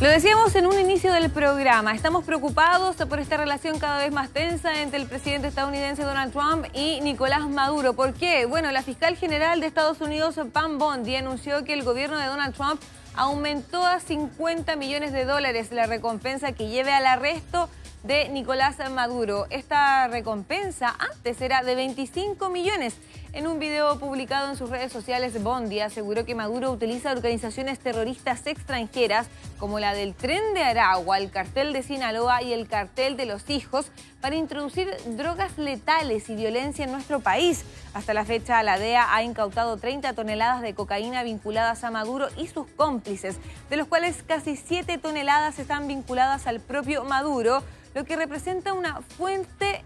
Lo decíamos en un inicio del programa, estamos preocupados por esta relación cada vez más tensa entre el presidente estadounidense Donald Trump y Nicolás Maduro. ¿Por qué? Bueno, la fiscal general de Estados Unidos, Pam Bondi, anunció que el gobierno de Donald Trump aumentó a $50 millones la recompensa que lleve al arresto de Nicolás Maduro. Esta recompensa antes era de 25 millones. En un video publicado en sus redes sociales, Bondi aseguró que Maduro utiliza organizaciones terroristas extranjeras como la del Tren de Aragua, el Cartel de Sinaloa y el Cartel de los Hijos para introducir drogas letales y violencia en nuestro país. Hasta la fecha, la DEA ha incautado 30 toneladas de cocaína vinculadas a Maduro y sus cómplices, de los cuales casi 7 toneladas están vinculadas al propio Maduro, lo que representa una fuente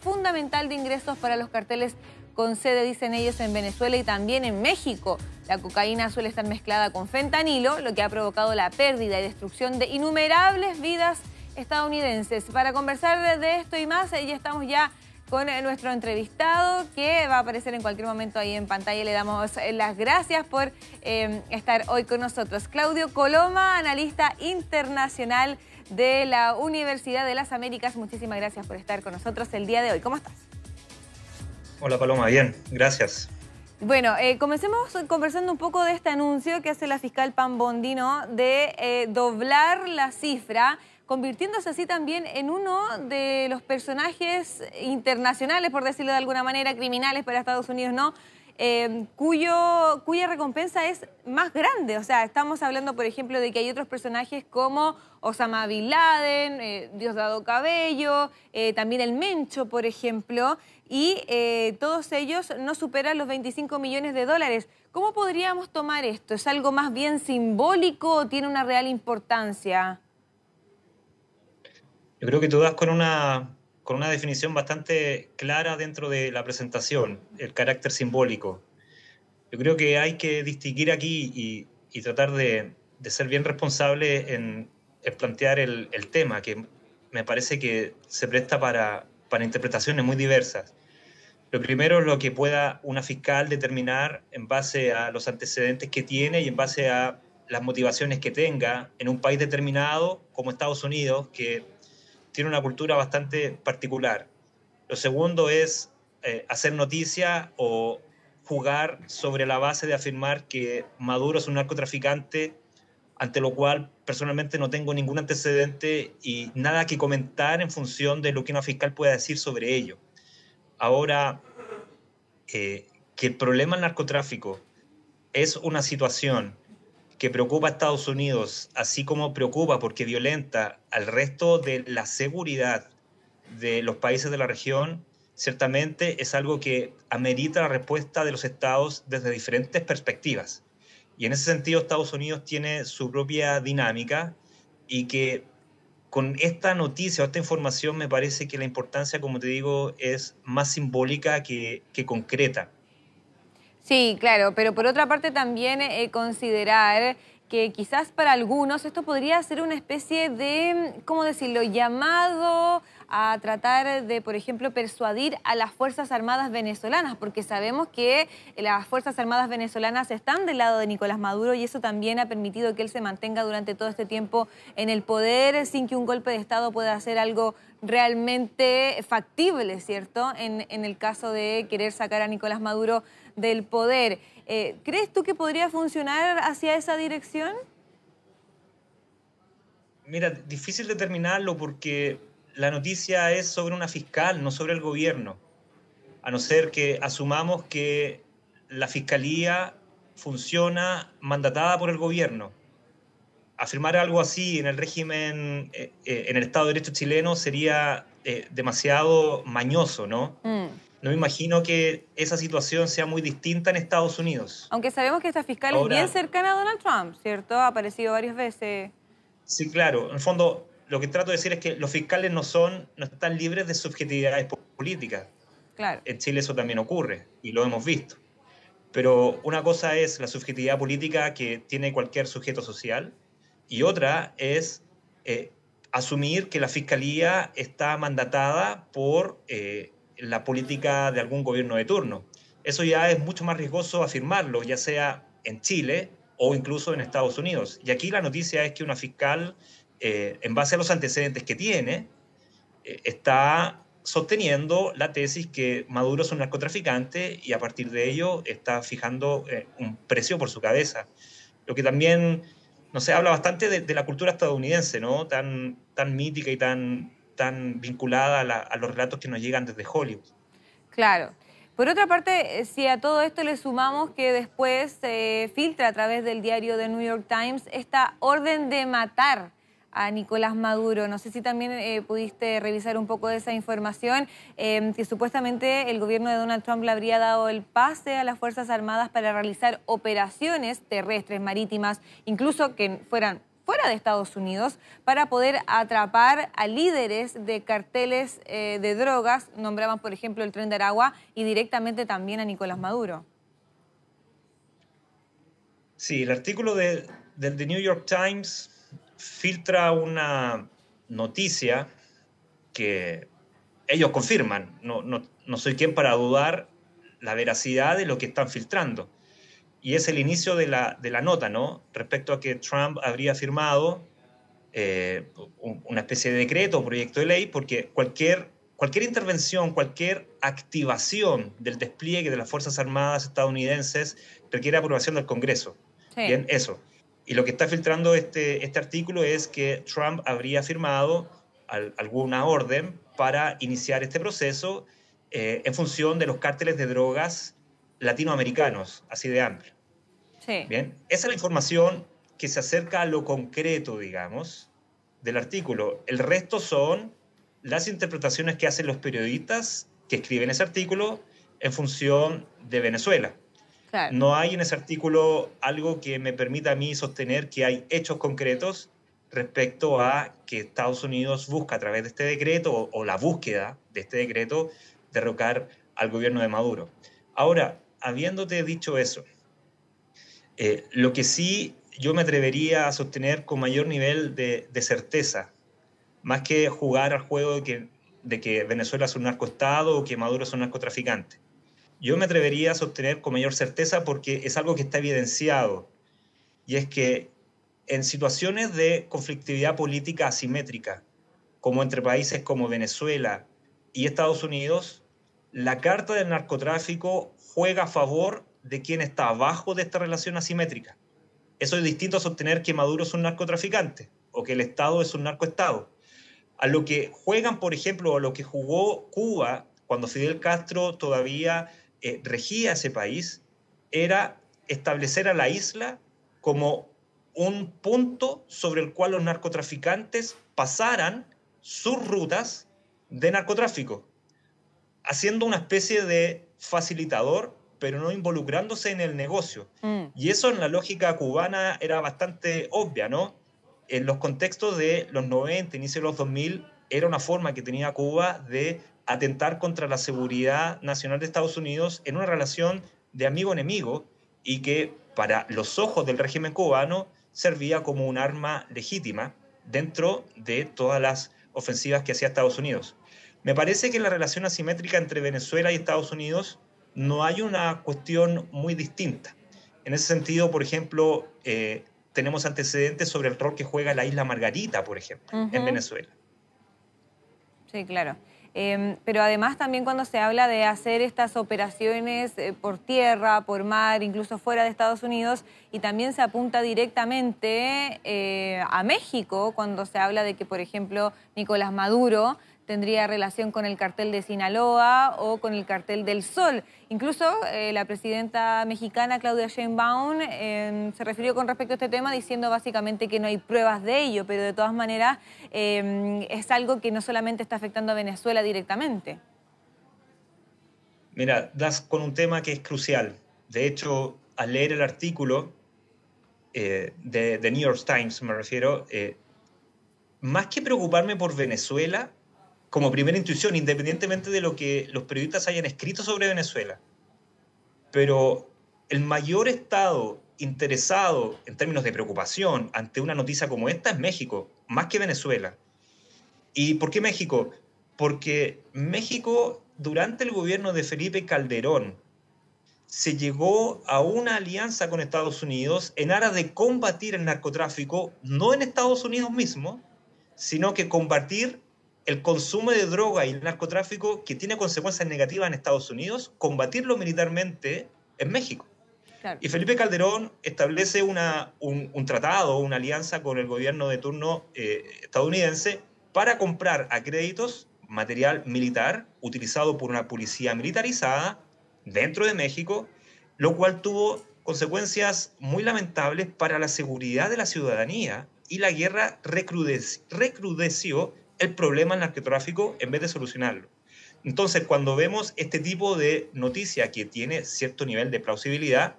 fundamental de ingresos para los carteles con sede, dicen ellos, en Venezuela y también en México. La cocaína suele estar mezclada con fentanilo, lo que ha provocado la pérdida y destrucción de innumerables vidas estadounidenses. Para conversar de esto y más, ya estamos ya con nuestro entrevistado, que va a aparecer en cualquier momento ahí en pantalla. Le damos las gracias por estar hoy con nosotros. Claudio Coloma, analista internacional de la Universidad de las Américas. Muchísimas gracias por estar con nosotros el día de hoy. ¿Cómo estás? Hola Paloma, bien, gracias. Bueno, comencemos conversando un poco de este anuncio que hace la fiscal Pam Bondi, ¿no? De doblar la cifra, convirtiéndose así también en uno de los personajes internacionales, por decirlo de alguna manera, criminales para Estados Unidos, ¿no? Cuya recompensa es más grande. O sea, estamos hablando, por ejemplo, de que hay otros personajes como Osama Bin Laden, Diosdado Cabello, también el Mencho, por ejemplo, y todos ellos no superan los 25 millones de dólares. ¿Cómo podríamos tomar esto? ¿Es algo más bien simbólico o tiene una real importancia? Yo creo que tú das con una definición bastante clara dentro de la presentación, el carácter simbólico. Yo creo que hay que distinguir aquí y tratar de ser bien responsable en plantear el tema, que me parece que se presta para interpretaciones muy diversas. Lo primero es lo que pueda una fiscal determinar en base a los antecedentes que tiene y en base a las motivaciones que tenga en un país determinado como Estados Unidos, que tiene una cultura bastante particular. Lo segundo es hacer noticia o jugar sobre la base de afirmar que Maduro es un narcotraficante, ante lo cual personalmente no tengo ningún antecedente y nada que comentar en función de lo que una fiscal pueda decir sobre ello. Ahora, que el problema del narcotráfico es una situación que preocupa a Estados Unidos, así como preocupa porque violenta al resto de la seguridad de los países de la región, ciertamente es algo que amerita la respuesta de los estados desde diferentes perspectivas. Y en ese sentido Estados Unidos tiene su propia dinámica y que con esta noticia o esta información me parece que la importancia, como te digo, es más simbólica que concreta. Sí, claro, pero por otra parte también considerar que quizás para algunos esto podría ser una especie de, ¿cómo decirlo?, llamado a tratar de, por ejemplo, persuadir a las Fuerzas Armadas venezolanas, porque sabemos que las Fuerzas Armadas venezolanas están del lado de Nicolás Maduro y eso también ha permitido que él se mantenga durante todo este tiempo en el poder sin que un golpe de Estado pueda hacer algo realmente factible, ¿cierto?, en el caso de querer sacar a Nicolás Maduro del poder. ¿Crees tú que podría funcionar hacia esa dirección? Mira, difícil determinarlo porque la noticia es sobre una fiscal, no sobre el gobierno. A no ser que asumamos que la fiscalía funciona mandatada por el gobierno. Afirmar algo así en el régimen, en el Estado de Derecho chileno sería demasiado mañoso, ¿no? No me imagino que esa situación sea muy distinta en Estados Unidos. Aunque sabemos que esta fiscal es bien cercana a Donald Trump, ¿cierto? Ha aparecido varias veces. Sí, claro. En el fondo, lo que trato de decir es que los fiscales no están libres de subjetividades políticas. Claro. En Chile eso también ocurre y lo hemos visto. Pero una cosa es la subjetividad política que tiene cualquier sujeto social y otra es asumir que la fiscalía está mandatada por la política de algún gobierno de turno. Eso ya es mucho más riesgoso afirmarlo, ya sea en Chile o incluso en Estados Unidos. Y aquí la noticia es que una fiscal, en base a los antecedentes que tiene, está sosteniendo la tesis que Maduro es un narcotraficante y a partir de ello está fijando un precio por su cabeza. Lo que también, no sé, habla bastante de la cultura estadounidense, ¿no? Tan mítica y tan vinculada a los relatos que nos llegan desde Hollywood. Claro. Por otra parte, si a todo esto le sumamos que después se filtra a través del diario The New York Times esta orden de matar a Nicolás Maduro. No sé si también pudiste revisar un poco de esa información, que supuestamente el gobierno de Donald Trump le habría dado el pase a las Fuerzas Armadas para realizar operaciones terrestres, marítimas, incluso que fueran fuera de Estados Unidos, para poder atrapar a líderes de carteles de drogas. Nombraban, por ejemplo, el Tren de Aragua y directamente también a Nicolás Maduro. Sí, el artículo del The New York Times filtra una noticia que ellos confirman. No soy quien para dudar la veracidad de lo que están filtrando. Y es el inicio de la nota, ¿no? Respecto a que Trump habría firmado una especie de decreto o proyecto de ley, porque cualquier intervención, cualquier activación del despliegue de las Fuerzas Armadas estadounidenses requiere aprobación del Congreso. Sí. Bien, eso. Y lo que está filtrando este artículo es que Trump habría firmado alguna orden para iniciar este proceso en función de los cárteles de drogas latinoamericanos, así de amplio. Sí. Bien, esa es la información que se acerca a lo concreto, digamos, del artículo. El resto son las interpretaciones que hacen los periodistas que escriben ese artículo en función de Venezuela. Claro. No hay en ese artículo algo que me permita a mí sostener que hay hechos concretos respecto a que Estados Unidos busca a través de este decreto o la búsqueda de este decreto derrocar al gobierno de Maduro. Ahora, habiéndote dicho eso, lo que sí yo me atrevería a sostener con mayor nivel de certeza, más que jugar al juego de que Venezuela es un narcoestado o que Maduro es un narcotraficante, yo me atrevería a sostener con mayor certeza porque es algo que está evidenciado, y es que en situaciones de conflictividad política asimétrica, como entre países como Venezuela y Estados Unidos, la carta del narcotráfico juega a favor de quien está abajo de esta relación asimétrica. Eso es distinto a sostener que Maduro es un narcotraficante o que el Estado es un narcoestado. A lo que juegan, por ejemplo, a lo que jugó Cuba cuando Fidel Castro todavía regía ese país, era establecer a la isla como un punto sobre el cual los narcotraficantes pasaran sus rutas de narcotráfico, haciendo una especie de facilitador, pero no involucrándose en el negocio. Y eso en la lógica cubana era bastante obvia, ¿no? En los contextos de los 90, inicio de los 2000, era una forma que tenía Cuba de atentar contra la seguridad nacional de Estados Unidos en una relación de amigo-enemigo y que para los ojos del régimen cubano servía como un arma legítima dentro de todas las ofensivas que hacía Estados Unidos. Me parece que en la relación asimétrica entre Venezuela y Estados Unidos no hay una cuestión muy distinta. En ese sentido, por ejemplo, tenemos antecedentes sobre el rol que juega la isla Margarita, por ejemplo, en Venezuela. Sí, claro. Pero además también cuando se habla de hacer estas operaciones por tierra, por mar, incluso fuera de Estados Unidos, y también se apunta directamente a México, cuando se habla de que, por ejemplo, Nicolás Maduro tendría relación con el cartel de Sinaloa o con el cartel del Sol. Incluso la presidenta mexicana, Claudia Sheinbaum, se refirió con respecto a este tema diciendo básicamente que no hay pruebas de ello, pero de todas maneras es algo que no solamente está afectando a Venezuela directamente. Mira, das con un tema que es crucial. De hecho, al leer el artículo de The New York Times, me refiero, más que preocuparme por Venezuela, como primera intuición, independientemente de lo que los periodistas hayan escrito sobre Venezuela. Pero el mayor estado interesado en términos de preocupación ante una noticia como esta es México, más que Venezuela. ¿Y por qué México? Porque México, durante el gobierno de Felipe Calderón, se llegó a una alianza con Estados Unidos en aras de combatir el narcotráfico, no en Estados Unidos mismo, sino que combatir el consumo de droga y el narcotráfico que tiene consecuencias negativas en Estados Unidos, combatirlo militarmente en México. Claro. Y Felipe Calderón establece un tratado, una alianza con el gobierno de turno estadounidense para comprar a créditos material militar utilizado por una policía militarizada dentro de México, lo cual tuvo consecuencias muy lamentables para la seguridad de la ciudadanía, y la guerra recrudeció el problema del narcotráfico en vez de solucionarlo. Entonces, cuando vemos este tipo de noticia que tiene cierto nivel de plausibilidad,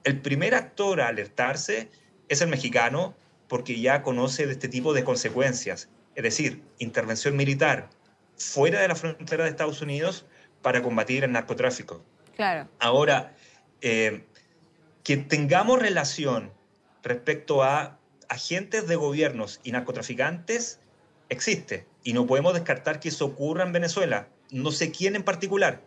el primer actor a alertarse es el mexicano, porque ya conoce de este tipo de consecuencias, es decir, intervención militar fuera de la frontera de Estados Unidos para combatir el narcotráfico. Claro. Ahora, que tengamos relación respecto a agentes de gobiernos y narcotraficantes existe, y no podemos descartar que eso ocurra en Venezuela. No sé quién en particular,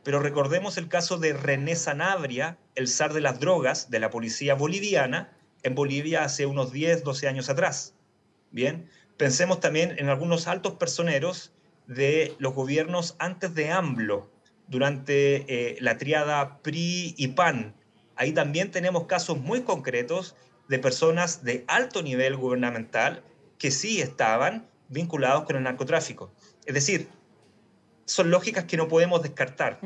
pero recordemos el caso de René Sanabria, el zar de las drogas de la policía boliviana, en Bolivia hace unos 10, 12 años atrás. Bien, pensemos también en algunos altos personeros de los gobiernos antes de AMLO, durante la tríada PRI y PAN. Ahí también tenemos casos muy concretos de personas de alto nivel gubernamental que sí estaban vinculados con el narcotráfico. Es decir, son lógicas que no podemos descartar.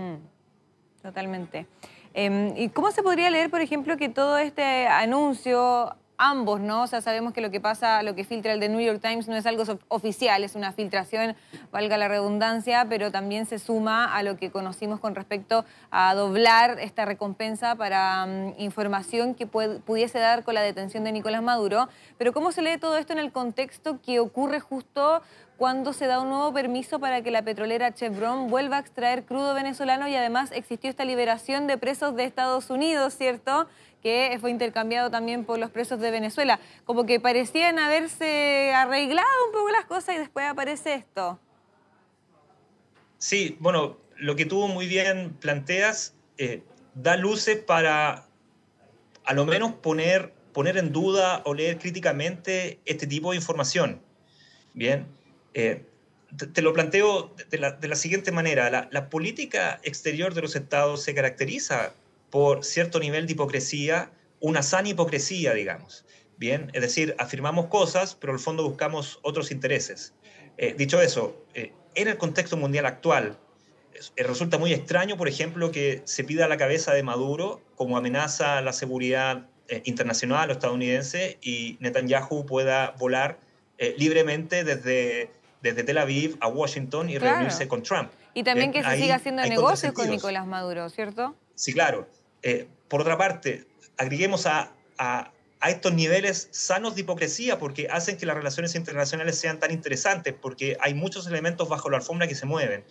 Totalmente. ¿Y cómo se podría leer, por ejemplo, que todo este anuncio, ambos, ¿no? O sea, sabemos que lo que pasa, lo que filtra el The New York Times no es algo oficial, es una filtración, valga la redundancia, pero también se suma a lo que conocimos con respecto a doblar esta recompensa para información que pudiese dar con la detención de Nicolás Maduro. Pero ¿cómo se lee todo esto en el contexto que ocurre justo cuando se da un nuevo permiso para que la petrolera Chevron vuelva a extraer crudo venezolano, y además existió esta liberación de presos de Estados Unidos, ¿cierto?, que fue intercambiado también por los presos de Venezuela? Como que parecían haberse arreglado un poco las cosas y después aparece esto. Sí, bueno, lo que tú muy bien planteas da luces para a lo menos poner en duda o leer críticamente este tipo de información. Bien, te lo planteo de la siguiente manera. La política exterior de los estados se caracteriza por cierto nivel de hipocresía, una sana hipocresía, digamos. Bien, es decir, afirmamos cosas, pero en el fondo buscamos otros intereses. Dicho eso, en el contexto mundial actual, resulta muy extraño, por ejemplo, que se pida la cabeza de Maduro como amenaza a la seguridad internacional o estadounidense, y Netanyahu pueda volar libremente desde Tel Aviv a Washington y reunirse con Trump. Y también que se siga haciendo negocios con Nicolás Maduro, ¿cierto? Sí, claro. Por otra parte, agreguemos a estos niveles sanos de hipocresía, porque hacen que las relaciones internacionales sean tan interesantes, porque hay muchos elementos bajo la alfombra que se mueven.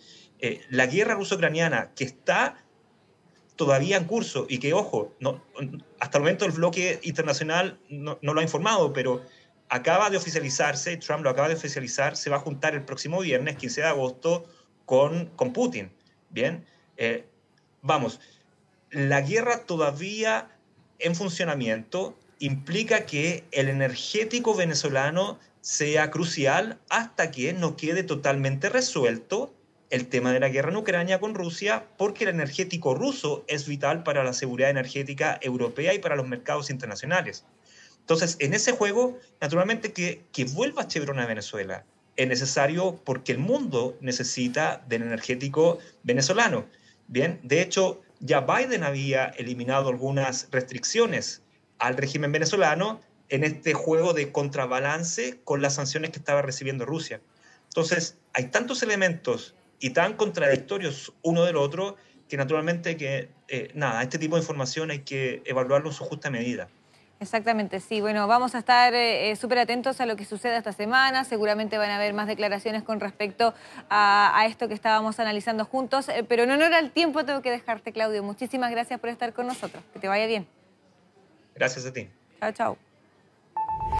La guerra ruso-ucraniana, que está todavía en curso y que, ojo, hasta el momento el bloque internacional no lo ha informado, pero acaba de oficializarse, Trump lo acaba de oficializar, se va a juntar el próximo viernes, 15 de agosto, con Putin. Bien, vamos, la guerra todavía en funcionamiento implica que el energético venezolano sea crucial hasta que no quede totalmente resuelto el tema de la guerra en Ucrania con Rusia, porque el energético ruso es vital para la seguridad energética europea y para los mercados internacionales. Entonces, en ese juego, naturalmente que vuelva Chevron a Venezuela es necesario, porque el mundo necesita del energético venezolano. Bien, de hecho, ya Biden había eliminado algunas restricciones al régimen venezolano en este juego de contrabalance con las sanciones que estaba recibiendo Rusia. Entonces, hay tantos elementos y tan contradictorios uno del otro que naturalmente que, este tipo de información hay que evaluarlo en su justa medida. Exactamente, sí. Bueno, vamos a estar súper atentos a lo que suceda esta semana. Seguramente van a haber más declaraciones con respecto a esto que estábamos analizando juntos. Pero en honor al tiempo tengo que dejarte, Claudio. Muchísimas gracias por estar con nosotros. Que te vaya bien. Gracias a ti. Chao, chao.